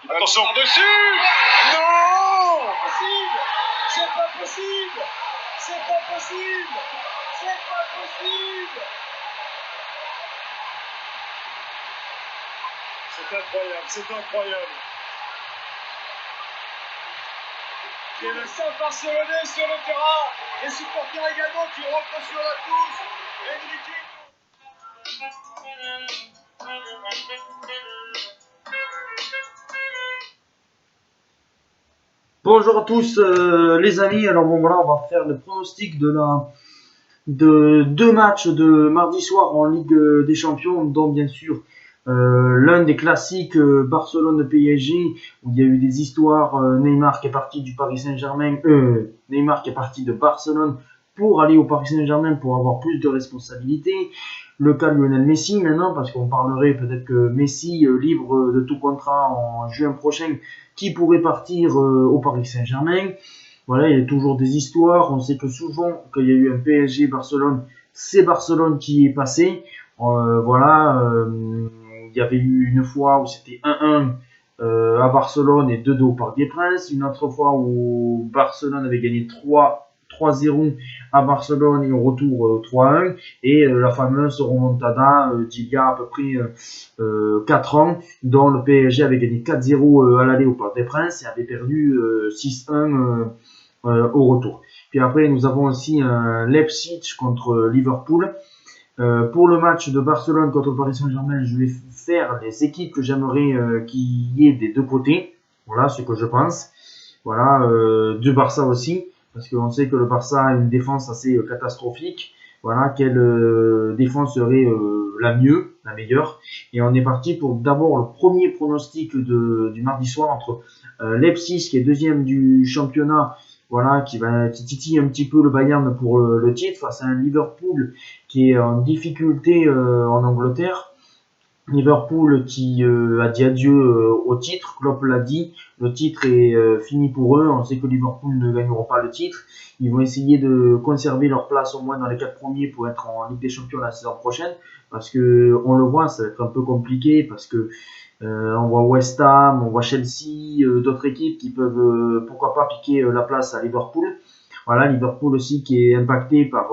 Attention dessus. Non, c'est pas possible. C'est pas possible. C'est pas possible. C'est incroyable, c'est incroyable. Et le staff barcelonais sur le terrain, les supporters également qui rentrent sur la touche. Et une équipe. Bonjour à tous les amis, alors bon voilà, on va faire le pronostic de deux matchs de mardi soir en Ligue des Champions, dont bien sûr l'un des classiques Barcelone-PSG, où il y a eu des histoires, Neymar qui est parti du Paris Saint-Germain, Neymar qui est parti de Barcelone pour aller au Paris Saint-Germain pour avoir plus de responsabilités. Le cas de Lionel Messi maintenant, parce qu'on parlerait peut-être que Messi, libre de tout contrat en juin prochain, qui pourrait partir au Paris Saint-Germain. Voilà, il y a toujours des histoires. On sait que souvent, quand il y a eu un PSG Barcelone, c'est Barcelone qui est passé. Il y avait eu une fois où c'était 1-1 à Barcelone et 2-2 au Parc des Princes. Une autre fois où Barcelone avait gagné 3-0 à Barcelone et au retour 3-1. Et la fameuse remontada d'il y a à peu près 4 ans, dont le PSG avait gagné 4-0 à l'aller au Parc des Princes et avait perdu 6-1 au retour. Puis après, nous avons aussi un Leipzig contre Liverpool. Pour le match de Barcelone contre le Paris Saint-Germain, je vais faire les équipes que j'aimerais qu'il y ait des deux côtés. Voilà ce que je pense. Voilà, du Barça aussi, parce qu'on sait que le Barça a une défense assez catastrophique. Voilà, quelle défense serait la meilleure. Et on est parti pour d'abord le premier pronostic du mardi soir entre Leipzig, qui est deuxième du championnat, voilà, qui titille un petit peu le Bayern pour le titre, face à un Liverpool qui est en difficulté en Angleterre. Liverpool qui a dit adieu au titre, Klopp l'a dit, le titre est fini pour eux, on sait que Liverpool ne gagneront pas le titre, ils vont essayer de conserver leur place au moins dans les 4 premiers pour être en Ligue des Champions la saison prochaine, parce que on le voit, ça va être un peu compliqué, parce que on voit West Ham, on voit Chelsea, d'autres équipes qui peuvent pourquoi pas piquer la place à Liverpool. Voilà, Liverpool aussi qui est impacté par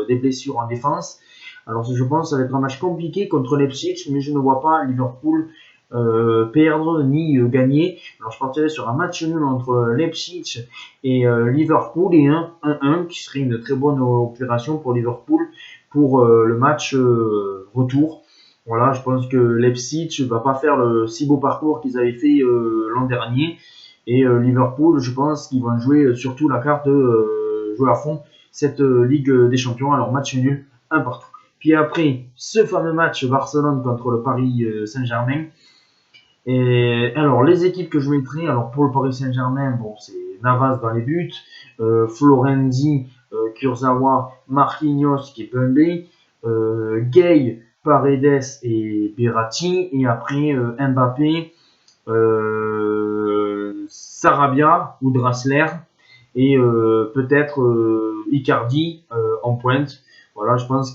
des blessures en défense. Alors je pense que ça va être un match compliqué contre Leipzig, mais je ne vois pas Liverpool perdre ni gagner. Alors je partirais sur un match nul entre Leipzig et Liverpool et un 1-1 qui serait une très bonne opération pour Liverpool pour le match retour. Voilà, je pense que Leipzig ne va pas faire le si beau parcours qu'ils avaient fait l'an dernier. Et Liverpool, je pense qu'ils vont jouer surtout la carte de jouer à fond cette Ligue des Champions. Alors match nul, un partout. Puis après, ce fameux match Barcelone contre le Paris Saint-Germain. Et alors, les équipes que je mettrai, alors pour le Paris Saint-Germain, bon, c'est Navas dans les buts, Florenzi, Kurzawa, Marquinhos qui est Bundé, Gay, Paredes et Berratti. Et après, Mbappé, Sarabia ou Draxler et peut-être Icardi en pointe. Voilà, je pense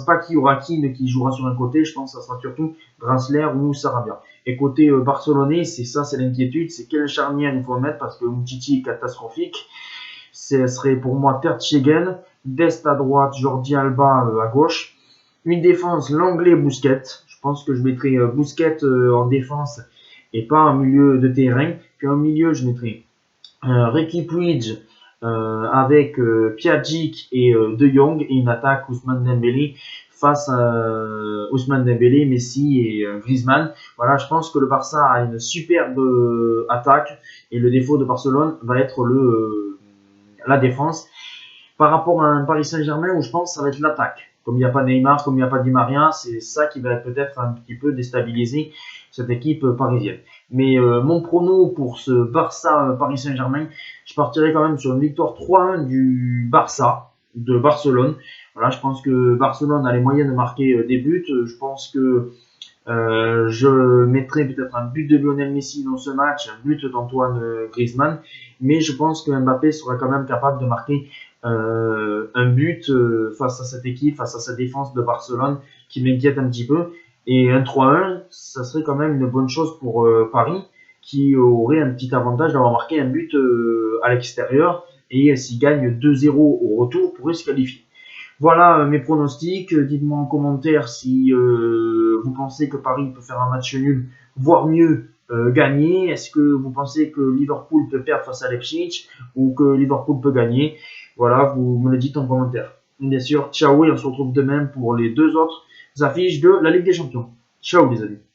pas qu'il y aura qui jouera sur un côté. Je pense que ça sera surtout Draxler ou Sarabia. Et côté barcelonais, c'est l'inquiétude, c'est quelle charnière il faut mettre parce que Umtiti est catastrophique. Ce serait pour moi Ter Stegen, Dest à droite, Jordi Alba à gauche. Une défense, l'anglais Busquets. Je pense que je mettrai Busquets en défense et pas en milieu de terrain. Puis en milieu, je mettrai Riqui Puig avec Pjanic et De Jong et une attaque Ousmane Dembélé face à Ousmane Dembélé, Messi et Griezmann. Voilà, je pense que le Barça a une superbe attaque et le défaut de Barcelone va être la défense par rapport à un Paris Saint-Germain où je pense que ça va être l'attaque. Comme il n'y a pas Neymar, comme il n'y a pas Di Maria, c'est ça qui va peut-être un petit peu déstabiliser cette équipe parisienne. Mais mon prono pour ce Barça-Paris Saint-Germain, je partirai quand même sur une victoire 3-1 du Barça, de Barcelone. Voilà, je pense que Barcelone a les moyens de marquer des buts. Je pense que je mettrai peut-être un but de Lionel Messi dans ce match, un but d'Antoine Griezmann, mais je pense que Mbappé sera quand même capable de marquer un but face à cette équipe, face à cette défense de Barcelone qui m'inquiète un petit peu. Et un 3-1, ça serait quand même une bonne chose pour Paris, qui aurait un petit avantage d'avoir marqué un but à l'extérieur, et s'il gagne 2-0 au retour, pourrait se qualifier. Voilà mes pronostics. Dites-moi en commentaire si vous pensez que Paris peut faire un match nul, voire mieux gagner. Est-ce que vous pensez que Liverpool peut perdre face à Leipzig ou que Liverpool peut gagner? Voilà, vous me le dites en commentaire. Bien sûr, ciao et on se retrouve demain pour les deux autres affiches de la Ligue des Champions. Ciao les amis.